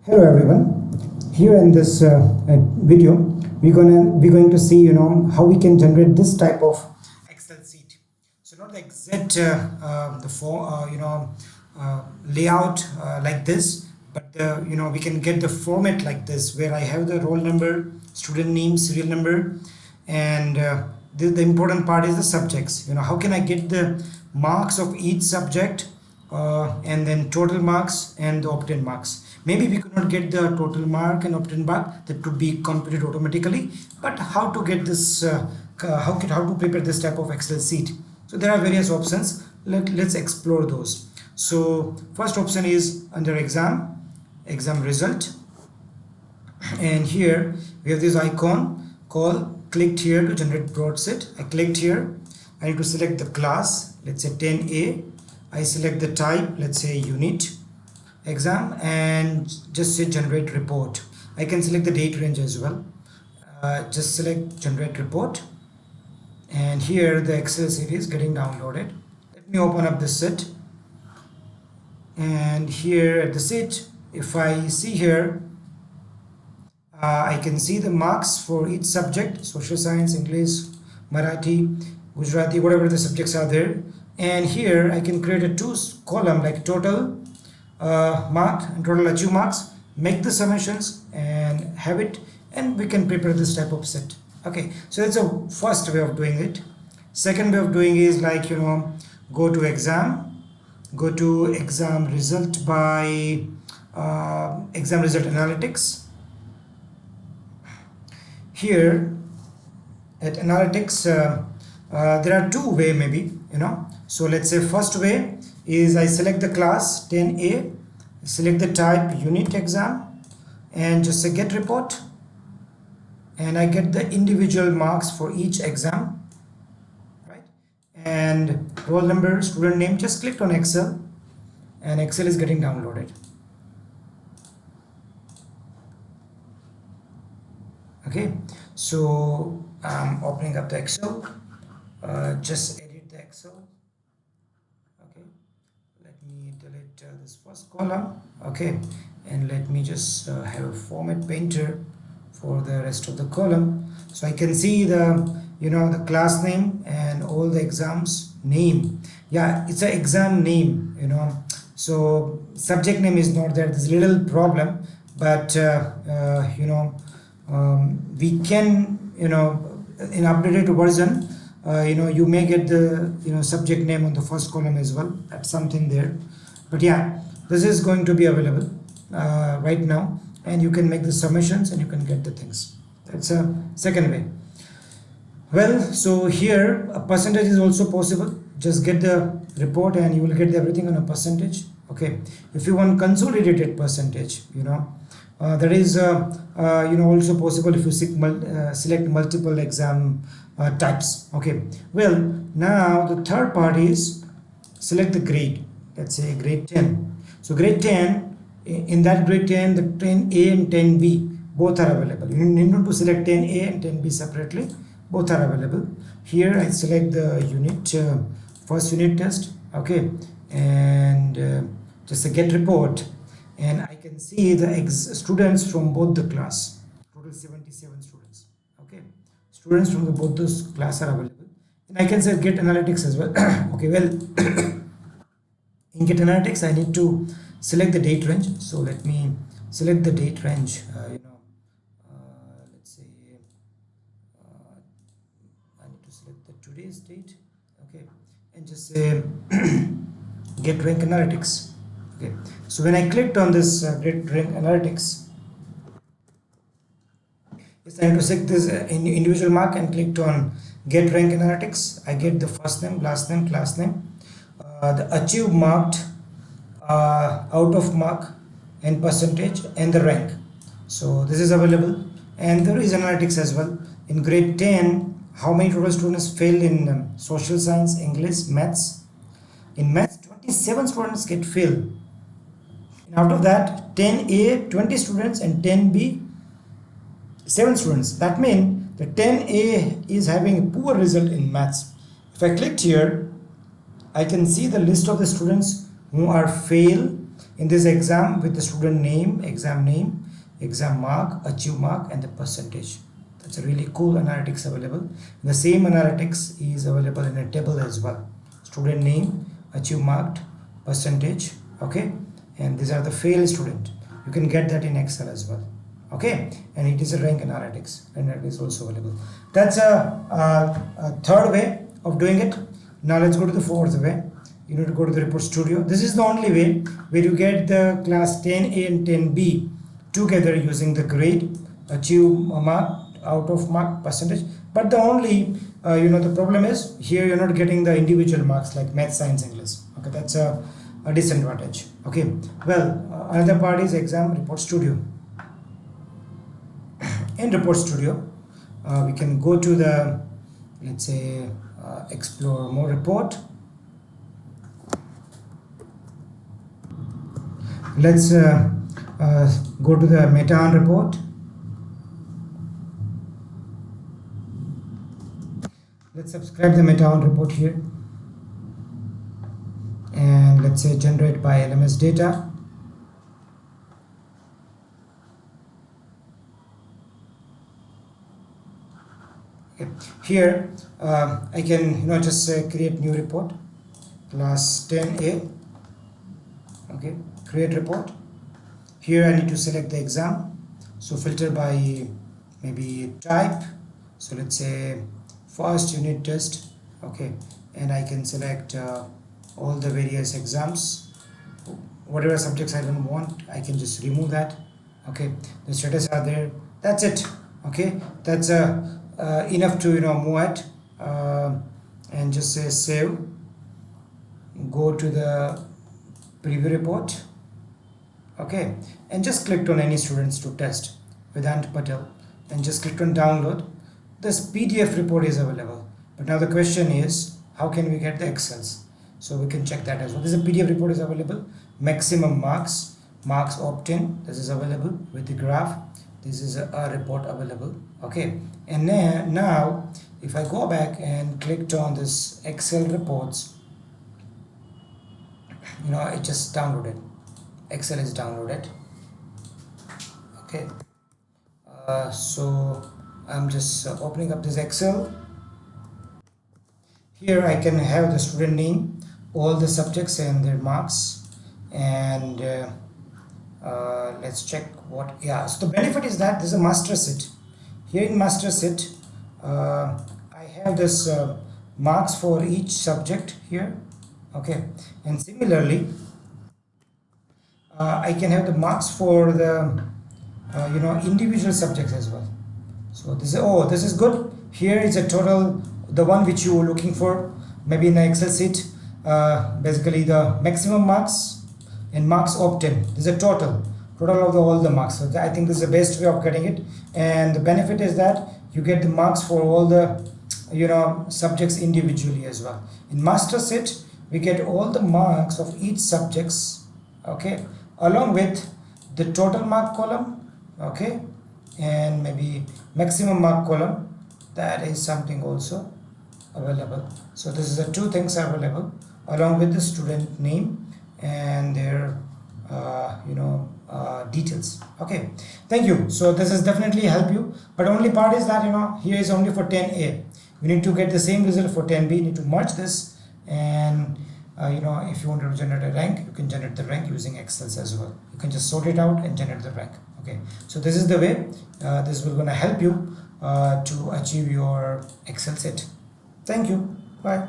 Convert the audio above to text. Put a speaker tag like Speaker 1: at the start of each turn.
Speaker 1: Hello everyone. Here in this video, we're going to see how we can generate this type of Excel sheet. So not the exact the form layout like this, but we can get the format like this where I have the roll number, student name, serial number, and the important part is the subjects. How can I get the marks of each subject and then total marks and the obtained marks. Maybe we could not get the total mark and obtained mark, that would be computed automatically, but how to get this how to prepare this type of Excel sheet? So there are various options. Let's explore those. So first option is under exam result, and here we have this icon called clicked here to generate broadsheet. I clicked here. I need to select the class, let's say 10A. I select the type, let's say unit exam, and just say generate report. I can select the date range as well. Just select generate report, and here the Excel sheet is getting downloaded. Let me open up this sheet, and here at the sheet, if I see here, I can see the marks for each subject: social science, English, Marathi, Gujarati, whatever the subjects are there. And here I can create a two column like total mark and total achieved marks, make the summations and have it, and we can prepare this type of set. Okay, so that's a first way of doing it. Second way of doing is like go to exam result by exam result analytics. Here at analytics there are two way maybe. So let's say first way is I select the class 10A, select the type unit exam, and just say get report, and I get the individual marks for each exam, right? And roll number, student name. Just clicked on Excel, and Excel is getting downloaded. Okay, so I'm opening up the Excel. Just edit the Excel. Okay, let me delete this first column. Okay, and let me just have a format painter for the rest of the column, so I can see the the class name and all the exams name. Yeah, it's an exam name, so subject name is not there. There's a little problem, but we can in updated version you may get the subject name on the first column as well. That's something there, but yeah, this is going to be available right now, and you can make the summations and you can get the things. That's a second way. Well, so here a percentage is also possible. Just get the report and you will get everything on a percentage. Okay, if you want consolidated percentage, that is also possible if you select multiple exam types. Okay, well, now the third part is select the grade. Let's say grade 10. So grade 10, in that grade 10, the 10A and 10B both are available. You need not to select 10A and 10B separately. Both are available. Here I select the unit, first unit test. Okay, and just a get report, and I can see the students from both the class, total 77 students. Okay, students from both those class are available, and I can say get analytics as well. Okay, well, in get analytics I need to select the date range. So let me select the date range. Let's say I need to select the today's date. Okay, and just say get rank analytics. Okay, so when I clicked on this get rank analytics, it's time to select this individual mark and clicked on get rank analytics. I get the first name, last name, class name, the achieved marked, out of mark and percentage, and the rank. So this is available, and there is analytics as well. In grade 10, how many total students failed in social science, English, maths? In maths, 27 students get failed. And out of that, 10A 20 students and 10B 7 students. That means the 10A is having a poor result in maths. If I clicked here, I can see the list of the students who are fail in this exam with the student name, exam mark, achieve mark, and the percentage. That's a really cool analytics available. The same analytics is available in a table as well. Student name, achieve marked, percentage, okay, and these are the fail student. You can get that in Excel as well, okay, and it is a rank analytics, and that is also available. That's a third way of doing it. Now let's go to the fourth way. You need to go to the report studio. This is the only way where you get the class 10A and 10B together using the grade, achieve mark, out of mark, percentage. But the only the problem is here you're not getting the individual marks like math, science, English. Okay, that's a disadvantage. Okay, well, another part is exam report studio. In report studio, we can go to the, let's say, explore more report. Let's go to the meta report. Let's subscribe the meta report here, and let's say generate by LMS data. Okay. Here I can just create new report, class 10A. Okay, create report. Here I need to select the exam, so filter by maybe type. So let's say first unit test. Okay, and I can select all the various exams. Whatever subjects I don't want, I can just remove that. Okay, the status are there. That's it. Okay, that's enough to move it, and just say save. Go to the preview report. Okay, and just click on any students to test Vedant Patel, and just click on download. This PDF report is available, but now the question is how can we get the Excels? So we can check that as well. This is a PDF report is available. Maximum marks opt-in, this is available with the graph. This is a report available. Okay, and then now if I go back and clicked on this Excel reports, it just downloaded. Excel is downloaded. Okay, so I'm just opening up this Excel. Here I can have the student name, all the subjects and their marks, and let's check what. Yeah, so the benefit is that this is a master sheet. Here in master sheet, I have this marks for each subject here. Okay, and similarly I can have the marks for the individual subjects as well. So this is good. Here is a total, the one which you were looking for, maybe in the Excel sheet, basically the maximum marks and marks opt-in. This is a total of all the marks. So I think this is the best way of getting it, and the benefit is that you get the marks for all the subjects individually as well. In master sheet we get all the marks of each subjects, okay, along with the total mark column, okay, and maybe maximum mark column. That is something also available. So this is the two things are available along with the student name and their details. Okay, thank you. So this is definitely help you, but only part is that here is only for 10A. We need to get the same result for 10B. You need to merge this, and if you want to generate a rank, you can generate the rank using Excel as well. You can just sort it out and generate the rank. Okay, so this is the way. This will gonna help you to achieve your Excel set. Thank you. Bye.